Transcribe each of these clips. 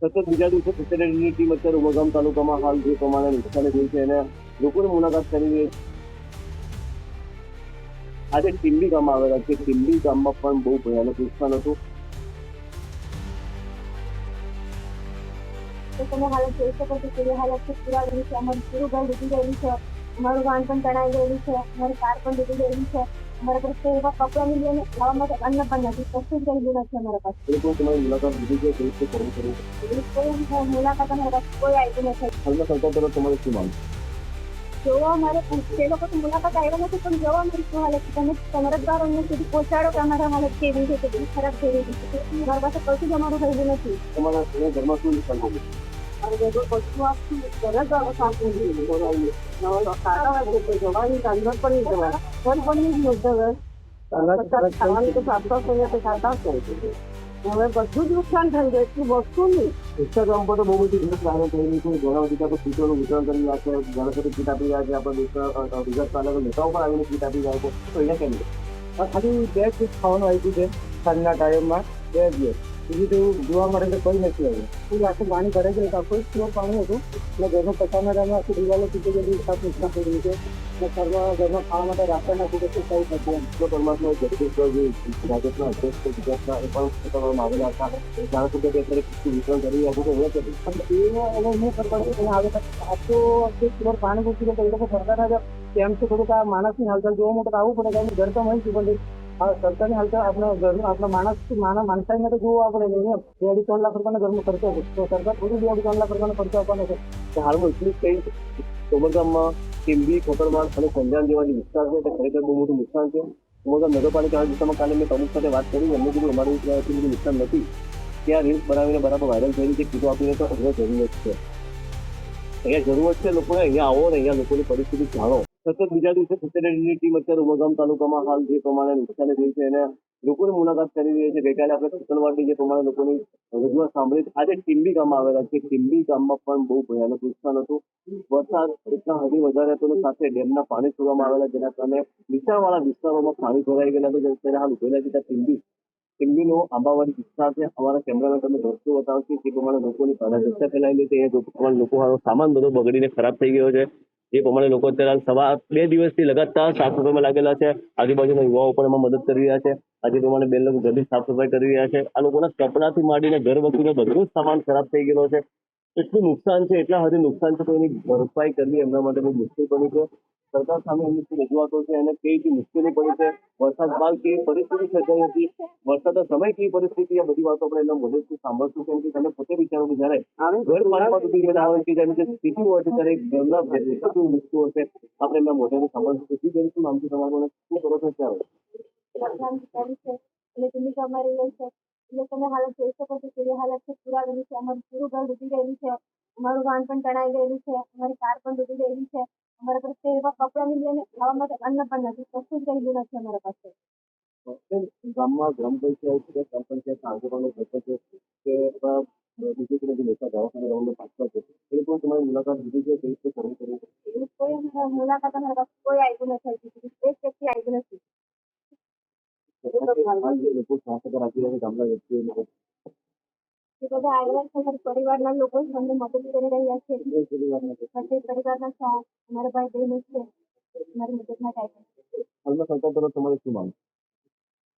સતત બીજા દિવસે સેક્રેટરીની ટીમ અત્યારે ઉમરગામ તાલુકામાં હાલ જે પ્રમાણે નુકસાની થઈ છે એને લોકોની મુલાકાત કરી રહી છે. આજે ટીમ્બી ગામમાં આવેલા છે. ટીમ્બી ગામમાં પણ બહુ ભયાનક નુકસાન હતું. તો તમે હાલત જોઈ શકો છો કેવી હાલત છે. પૂરા ગયેલી છે, અમારું પૂરું ઘર ડૂબી ગયેલું છે, અમારું વાહન પણ તણાઈ ગયેલું છે, અમારી કાર પણ ડૂબી ગયેલી છે, અમારા પાસે એવા કપડાં લઈને ખાવા માટે અન્ન પણ નથી, કશું જ રહેલું નથી અમારા પાસે. એ લોકો તમારી મુલાકાત લીધી છે, કઈ રીતે કરવું કરવું કોઈ મુલાકાત અમારા પાસે કોઈ આવી નથી. હાલમાં સરકાર તરફ તમારે શું માંગ? જોવા અમારે તે લોકો તો મુલાકાત આવ્યા નથી, પણ જોવા અમારી શું હાલત છે તમે તમારા દ્વારા અમને સુધી પહોંચાડો કે અમારા હાલત કેવી છે, કેટલી ખરાબ થઈ રહી છે. અમારા પાસે કશું જ અમારું રહેલું નથી. તમારા ઘરમાં શું નુકસાન થયું? હવે બધું જ નુકસાન થઈ જાય, એટલું વસ્તુ નહીં. ઇન્સ્ટાગ્રામ પર તો બહુ બધી ઘણી પ્લાનો થઈ રહી છે. ઘણા બધા સૂચોનું વિતરણ કરી રહ્યા છે, ઘણા બધા કીટ આપી રહ્યા છે. આપણા ગુજરાત પાલક નેતાઓ પણ આવીને કીટ આપી રહ્યા છે. તો અહીંયા કેમ છે? ખાલી 2 પીસ ખાવાનું આપ્યું છે સાંજના ટાઈમમાં, 2 દિવસ. બીજું તો જોવા મળે તો કોઈ નથી આવ્યું. પૂરું આખું પાણી ભરાઈ ગયું, આખું ફ્લોર પાણી હતું. એટલે ઘરનો પચાસના ટાઈમે આખી દિવાલો તૂટી ગયેલી, સાફ નુકસાન થઈ ગયું છે. ઘરમાં ખાવા માટે રાસ્તા નથી, કશું કઈ નથી એમ. તો પરમાત્મા જગદીશભાઈ જે ભાજપના અધ્યક્ષ છે ગુજરાતના, એ પણ કરવામાં આવેલા હતા. જાણો છો કે અત્યારે કીટનું વિતરણ કરી રહ્યા છે. તો અહીંયા કેટલી પણ એને હું સરકાર આવે આખો ફ્લોર પાણી મૂકી દે તો એ લોકો સરકારના કેમ છે થોડુંક આ માણસની હાલચાલ જોવા માટે આવવું પડે. કારણ કે ઘર તો મળી પણ આ સરકારની હાલચાલ આપણા ઘરનું આપણા માણસાઈને તો જોવું આપણે નહીં. 2-3 લાખ રૂપિયાનો ઘરનો ખર્ચો છે, તો સરકાર થોડું 2-3 લાખ રૂપિયાનો ખર્ચો આપવાનો છે. હાલમાં એટલું જ કઈ ઉમરગામમાં ટીમ્બી, કોતરમાળ અને સંજાણ જેવા જે વિસ્તાર છે તે ખરેખર બહુ મોટું નુકસાન છે. ઉમરગામ નગરપાલિકા દિશામાં કાલે મેં પ્રમુખ સાથે વાત કરી. એમને કીધું અમારું એટલું બધું નુકસાન નથી. ત્યાં રીલ્સ બનાવીને બરાબર વાયરલ થઈ રહી છે. કીધું આપીને તો અહીંયા જરૂરત છે, અહીંયા જરૂરત છે લોકોને. અહીંયા આવો ને અહીંયા લોકોની પરિસ્થિતિ જાણો. સતત બીજા દિવસે સેક્રેટરીની ટીમ અત્યારે ઉમરગામ તાલુકામાં હાલ જે પ્રમાણે નુકસાની થઈ છે એને લોકોની મુલાકાત કરી રહી છે. ગઈકાલે આપણે સત્તરવાડની જે પ્રમાણે લોકોની રજૂઆત સાંભળી. આજે ટીમ્બી ગામમાં આવેલા છે. ટીમ્બી ગામમાં પણ બહુ ભયાનક નુકસાન હતું. વરસાદ એટલા હજી વધારે હતો અને સાથે ડેમના પાણી છોડવામાં આવેલા, જેના કારણે નીચાણવાળા વિસ્તારોમાં પાણી ભરાઈ ગયેલા હતા. ત્યારે હાલ ઉભેલા છે ટીમ્બીનો આંબાવાડી વિસ્તાર છે. અમારા કેમેરામેન તમને દ્રશ્યો બતાવશે કે પ્રમાણે લોકોની પારાજસ્તા ફેલાયેલી છે. એ પ્રમાણે લોકો સામાન બધો બગડીને ખરાબ થઈ ગયો છે. એ પ્રમાણે લોકો અત્યારે સવા 2 દિવસથી લગાતાર સાફ સફાઈમાં લાગેલા છે. આજુબાજુના યુવાઓ પણ એમાં મદદ કરી રહ્યા છે. આજે પ્રમાણે 2 લોકો ઘરની સાફ સફાઈ કરી રહ્યા છે. આ લોકોના કપડાથી માંડીને ઘર વસ્તુનો બધું જ સામાન ખરાબ થઈ ગયેલો છે. એટલું નુકસાન છે, એટલા હદે નુકસાન છે, તો એની ભરપાઈ કરવી એમના માટે બહુ મુશ્કેલ પડી છે. સરકાર સામે એમની શું રજૂઆતો છે અને કેવી મુશ્કેલી પડી છે, વરસાદ બાદ કેવી પરિસ્થિતિ સર્જાઈ હતી, વરસાદના સમય કેવી પરિસ્થિતિ, આ બધી વાતો આપણે એમના મોઢેથી સાંભળશું. કેમ કે તમે પોતે વિચારો કે જયારે ઘર પાણીમાં ડૂબી ગયેલા હોય કે જેની જે સ્થિતિ હોય છે ત્યારે ઘરના કેટલું મુશ્કેલ હશે, આપણે એમના મોઢેથી સાંભળશું. શું બેન, શું નામ છે તમારું અને શું કરો છો ત્યારે? એટલે તમે અમારી લઈ છે, એટલે તમે હાલત જોઈ શકો છો કેવી હાલત છે. પૂરા ગયેલી છે, અમારું પૂરું ઘર ડૂબી ગયેલું છે, અમારું વાહન પણ તણાઈ ગયેલું છે, અમારી કાર પણ ડૂબી ગયેલી છે, અમારા પાસે એવા કપડાં લઈને ખાવા માટે અન્ન પણ નથી, કશું જ રહેલું નથી અમારા પાસે. ગામમાં ગ્રામ પંચાયત છે, ગ્રામ પંચાયત આગેવાનો ઘટકો છે કે બીજું કોઈ નેતા દવાખાને રહેવાનું પાછળ છે, એ લોકો તમારી મુલાકાત લીધી છે? કઈ રીતે કરવું કર્યું? કોઈ મુલાકાત અમારા પાસે કોઈ આવ્યું નથી, એક વ્યક્તિ આવ્યું નથી. લોકો સાથે રાખી રહ્યા છે ગામના વ્યક્તિઓ લોકો. એ બધા આવ્યા છે, અમારા પરિવારના લોકો અમને મદદ કરી રહ્યા છે. પરિવારના અમારા ભાઈ બહેનો છે, અમારી મદદના ટાઈમ. હાલમાં સરકાર તરફ તમારે શું માંગ?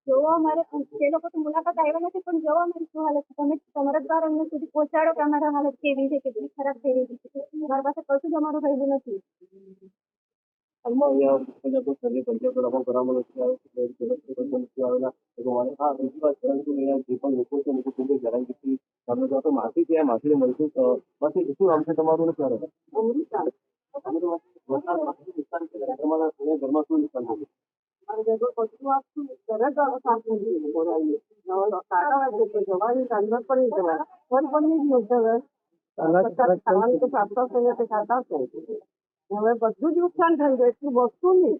જોવા અમારે તે લોકો તો મુલાકાત આવ્યા નથી, પણ જોવા અમારી શું હાલત છે તમે તમારા દ્વારા અમને સુધી પહોંચાડો કે અમારા હાલત કેવી છે, કેટલી ખરાબ થઈ રહી છે. અમારા પાસે કશું જ અમારું રહેલું નથી. હાલમાં અહીંયા સર્વે પંચાયત દ્વારા કરાવવામાં નથી આવેલા. હા, બીજી વાત, પરંતુ અહીંયા જે પણ લોકો છે લોકો ખૂબ જ હેરાનગતિ સામે તો માસી છે, આ માસીને મળશું. માસી, શું નામ છે તમારું ને ક્યારે? વરસાદમાં શું નુકસાન છે તમારા ઘરમાં? શું નુકસાન થયું? હવે બધું જ નુકસાન થઈ જાય, એટલું વસ્તુ નહીં.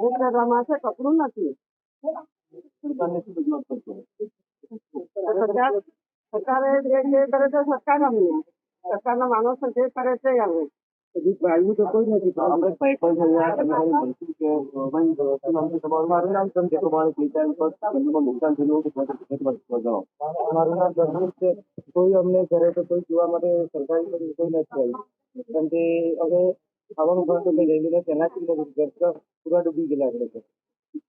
એક ઘરમાં છે, કપડું નથી. સરકારને શું રજૂઆત કરશો? સરકારે જે કરે છે સરકારના માણસો જે કરે છે હવે હજી આવ્યું તો કોઈ નથી. આપણે ભાઈ પણ છે અહીંયા તમને મળશું કે ભાઈ શું નામ છે તમારું? મારું નામ સમજે તમારે પિતા પર કેમનું નુકસાન થયેલું કે જણાવો. મારું નામ ધર્મેશ છે. કોઈ અમને ઘરે તો કોઈ જોવા માટે સરકારી કોઈ નથી આવ્યું. કારણ કે હવે ખાવાનું પણ તો કંઈ રહેલું નથી. એનાથી ઘર તો પૂરા ડૂબી ગયેલા છે.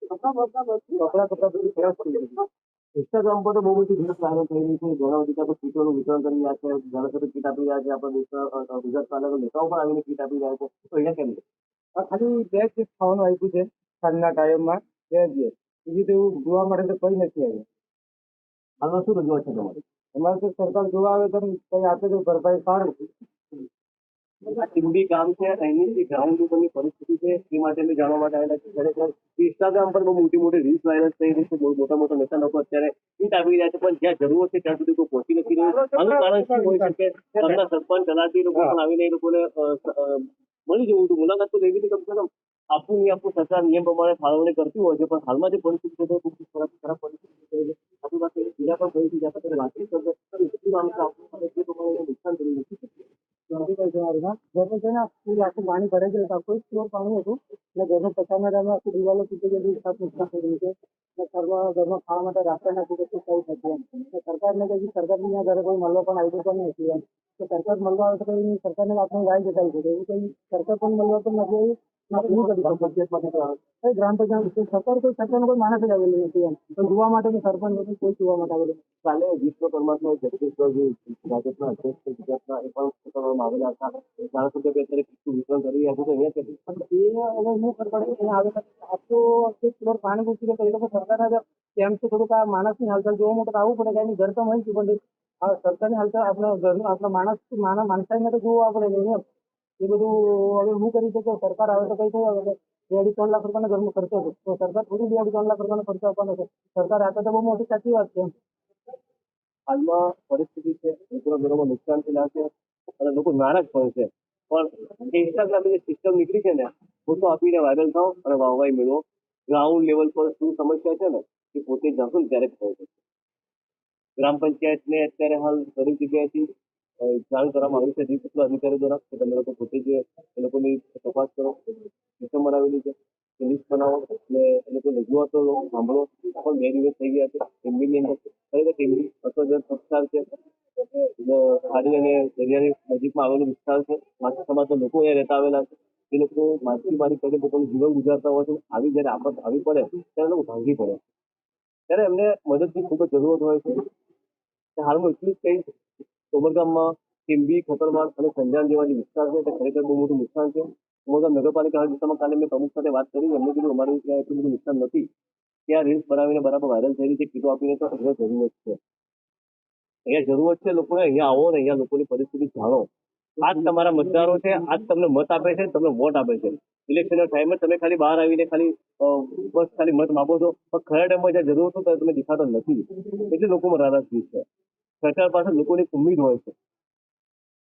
કપડાં બધું ખરાબ થઈ ગયું. ઇન્સ્ટાગ્રામ પર તો બહુ બધી રીલ્સ વાયરલ થઈ રહી છે. ઘણા બધા તો કીટોનું વિતરણ કરી રહ્યા છે. ઘણા બધા કીટ આપી રહ્યા છે. આપણા દેશના ગુજરાત પાલક નેતાઓ પણ આવીને કીટ આપી રહ્યા છે. તો અહીંયા કેમ છે? આ ખાલી 2 જ ખાવાનું આપ્યું છે સાંજના ટાઈમમાં 2 જ. બીજું તો એવું જોવા માટે તો કંઈ નથી આવ્યું. હાલમાં શું રજૂઆત છે તમારી? અમારે તો સરકાર જોવા આવે તો કંઈ આપે તો ભરપાઈ સારું. આ ટીમ્બી ગામ છે, અહીંની જે ગ્રાઉન્ડ ઉપરની પરિસ્થિતિ છે એ માટે અમે જાણવા માટે આવેલા છે. ખરેખર ઇન્સ્ટાગ્રામ પર બહુ મોટી મોટી રીલ્સ વાયરલ થઈ રહી છે. બહુ મોટા નેતા લોકો અત્યારે કીટ આપી રહ્યા છે, પણ જ્યાં જરૂર છે ત્યાં સુધી કોઈ પહોંચી નથી રહ્યું. આનું કારણ શું હોઈ શકે? ગામના સરપંચ તલાટી લોકો પણ આવીને એ લોકોને મળી જવું હતું, મુલાકાત તો લેવી હતી. કમ સે કમ આપવું નહીં આપવું સરકાર નિયમ પ્રમાણે ફાળવણી કરતી હોય છે, પણ હાલમાં જે પરિસ્થિતિ છે તે ખૂબ ખરાબ પરિસ્થિતિ છે. આપણી પાસે બીજા પણ કહી છે, જ્યાં આપણે વાતચીત કરશે શું નામ છે આપવું અને તે પ્રમાણે નુકસાન કર્યું નથી. ઘરનું છે ને આખું પાણી ભરાઈ ગયેલું. આખું ફ્લોર પાણી હતું એટલે ઘરનું પચાસના ટાઈમે આખું દિવાલો તૂટી ગયેલી. સાફ નુકસાન થઈ ગયું છે. ઘરમાં ખાવા માટે રાસ્તા નથી તો શું કઈ નથી. સરકારને કહી સરકાર અહીંયા ઘરે કોઈ મળવા પણ આવ્યું પણ નથી. તો સરકાર મળવા આવે તો કઈ સરકારને આપણે રાય જતાવી છે એવું કઈ સરકાર પણ મળવા પણ નથી આવ્યું. ગ્રામ પંચાયત સરકારનો કોઈ માણસ જ આવેલું નથી. એમ તો જોવા માટે સરપંચ કોઈ જોવા માટે આવેલું. કાલે વિશ્વકર્મા જગદીશભાઈ જે ભાજપના અધ્યક્ષ છે ગુજરાતના, એ પણ કરવામાં આવેલા હતા. ધારાસભ્ય અત્યારે કીટનું વિતરણ કરી રહ્યા છે. તો અહીંયા એ હવે હું ખબર પડે અહીંયા આવે આખું 1 ફ્લોર પાણી ઘૂસી ગયું. એ લોકો સરકારના કેમ છે થોડુંક આ માણસની હાલચાલ જોવા માટે આવવું પડે. કે એની ઘર તો મળી પણ આ સરકારની હાલચાલ આપણા ઘરનું આપણા માણસાઈને તો જોવા પડે ને. એ બધું હવે હું કરી શકું? સરકાર આવે તો કઈ થઈ આવે 2-3 લાખ રૂપિયાનો ઘરનો ખર્ચો છે. તો સરકાર થોડી 2-3 લાખ રૂપિયાનો ખર્ચો આપવાનો છે. સરકાર આપે તો બહુ મોટી સાચી વાત છે. હાલમાં પરિસ્થિતિ છે, લોકોના ઘરોમાં નુકસાન થયેલા છે અને લોકો નારાજ પણ છે. પણ ઇન્સ્ટાગ્રામની જે સિસ્ટમ નીકળી છે ને, ફોટો આપીને વાયરલ થાવ અને વાહવાઈ મેળવો. ગ્રાઉન્ડ લેવલ પર શું સમસ્યા છે ને એ પોતે જાણશો ને ત્યારે જ ખબર પડશે. ગ્રામ પંચાયતને અત્યારે હાલ દરેક જગ્યાએથી જાણ કરવામાં આવી છે અધિકારીઓ દ્વારા કે તમે લોકો પોતે જ એ લોકોની તપાસ કરો. સિસ્ટમ બનાવેલી છે, લિસ્ટ બનાવો અને એ લોકો રજૂઆતો સાંભળો. પણ 2 દિવસ થઈ ગયા છે. ટીમ્બીની અંદર ખરેખર ટીમ્બી અસરગ્રસ્ત વિસ્તાર છે. ખાડી અને દરિયાની નજીકમાં આવેલો વિસ્તાર છે. માછલી સમાજના લોકો અહીંયા રહેતા આવેલા છે. એ લોકો માછીમારી કરીને પોતાનું જીવન ગુજારતા હોય છે. આવી જ્યારે આફત આવી પડે ત્યારે લોકો ભાંગી પડે, ત્યારે એમને મદદની ખૂબ જ જરૂરત હોય છે. હાલમાં એટલું જ કઈ ઉમરગામમાં ટીમ્બી, ખોતરમાળ અને સંજાણ જેવા જે વિસ્તાર છે તે ખરેખર બહુ મોટું નુકસાન છે. ઉમરગામ નગરપાલિકા વિસ્તારમાં કાલે મેં પ્રમુખ સાથે વાત કરી. એમને કીધું અમારું ત્યાં એટલું બધું નુકસાન નથી. ત્યાં રીલ્સ બનાવીને બરાબર વાયરલ થઈ રહી છે. કીટો આપીને તો અહીંયા જરૂરત છે. અહીંયા જરૂરત છે લોકોને. અહીંયા આવો ને અહીંયા લોકોની પરિસ્થિતિ જાણો. આ જ તમારા મતદારો છે. આ જ તમને મત આપે છે, તમને વોટ આપે છે. ઇલેક્શનના ટાઈમે તમે ખાલી બહાર આવીને બસ ખાલી મત માગો છો, પણ ખરા ટાઈમમાં જ્યાં જરૂર હતો ત્યારે તમે દેખાતો નથી. એટલે લોકોમાં નારાજગી છે. સરકાર પાસે લોકોની ઉમ્મીદ હોય છે.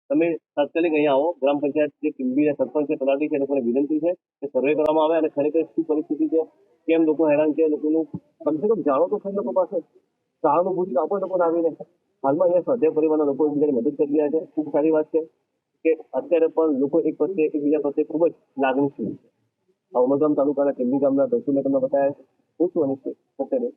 તમે તાત્કાલિક અહીંયા આવો. ગ્રામ પંચાયત જે ટીમ્બીના સરપંચ છે, તલાટી છે, એ લોકોને વિનંતી છે કે સર્વે કરવામાં આવે અને ખરેખર શું પરિસ્થિતિ છે, કેમ લોકો હેરાન છે, લોકોનું કમસે કમ જાણો તો ખરી લોકો પાસે. સહાનુભૂતિ આપો લોકોને આવીને. હાલમાં અહીંયા સ્વાધ્યાય પરિવારના લોકો એકબીજાની મદદ કરી રહ્યા છે. ખૂબ સારી વાત છે કે અત્યારે પણ લોકો એકબીજા પ્રત્યે ખૂબ જ લાગણીશીલ છે. આ ઉમરગામ તાલુકાના ટીમ્બી ગામના દ્રશ્યો મેં તમને બતાવ્યા. હું છું અનિશ અત્યારે